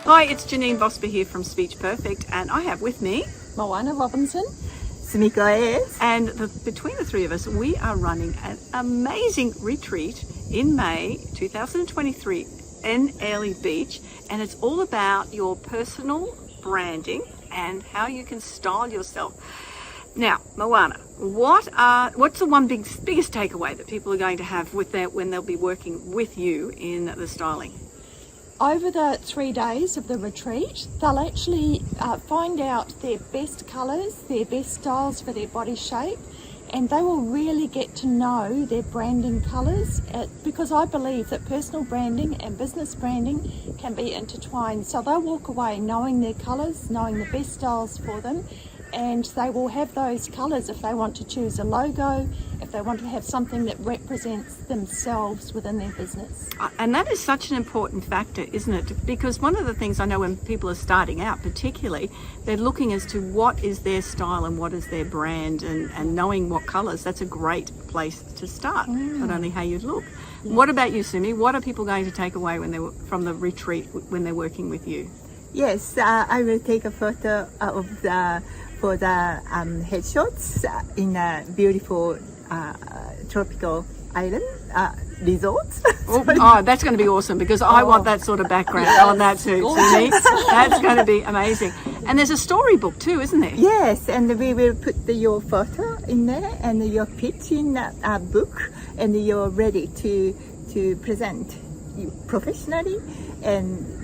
Hi, it's Janine Bosper here from Speech Perfect, and I have with me Moana Robinson. Sumiko is. And between the three of us, we are running an amazing retreat in May 2023 in Airlie Beach, and it's all about your personal branding and how you can style yourself. Now, Moana, what's the one biggest takeaway that people are going to have with when they'll be working with you in the styling? Over the 3 days of the retreat, they'll actually find out their best colours, their best styles for their body shape, and they will really get to know their branding colours, because I believe that personal branding and business branding can be intertwined. So they'll walk away knowing their colours, knowing the best styles for them, and they will have those colours if they want to choose a logo, if they want to have something that represents themselves within their business. And that is such an important factor, isn't it? Because one of the things I know when people are starting out particularly, they're looking as to what is their style and what is their brand, and knowing what colours, that's a great place to start, not only how you look. What about you, Sumi? What are people going to take away from the retreat when they're working with you? Yes, I will take a photo for the headshots in a beautiful tropical island resort. Oh, that's going to be awesome, because I want that sort of background on that too. Sumi. That's going to be amazing. And there's a storybook too, isn't there? Yes, and we will put your photo in there and your pitch in a book, and you're ready to present professionally, and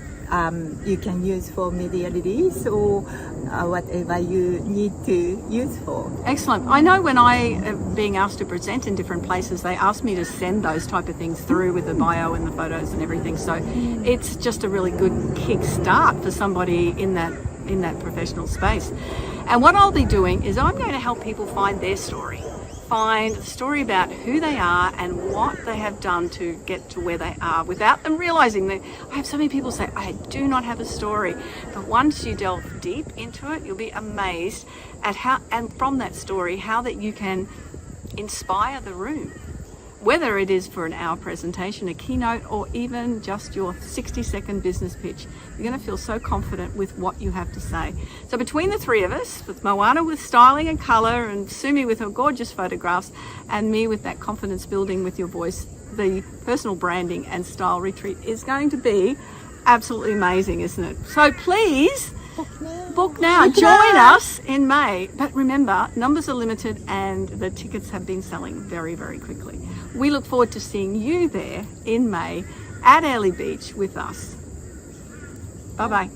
you can use for media release or whatever you need to use for. Excellent. I know when I am being asked to present in different places, they ask me to send those type of things through with the bio and the photos and everything. So it's just a really good kick start for somebody in that professional space. And what I'll be doing is I'm going to help people find their story. Find the story about who they are and what they have done to get to where they are without them realizing that. I have so many people say, I do not have a story. But once you delve deep into it, you'll be amazed at how, and from that story, how that you can inspire the room. Whether it is for an hour presentation, a keynote, or even just your 60-second business pitch, you're going to feel so confident with what you have to say. So between the three of us, with Moana with styling and colour, and Sumi with her gorgeous photographs, and me with that confidence building with your voice, the personal branding and style retreat is going to be absolutely amazing, isn't it? So please, book now. Join us in May. But remember, numbers are limited and the tickets have been selling very, very quickly. We look forward to seeing you there in May at Airlie Beach with us. Bye-bye.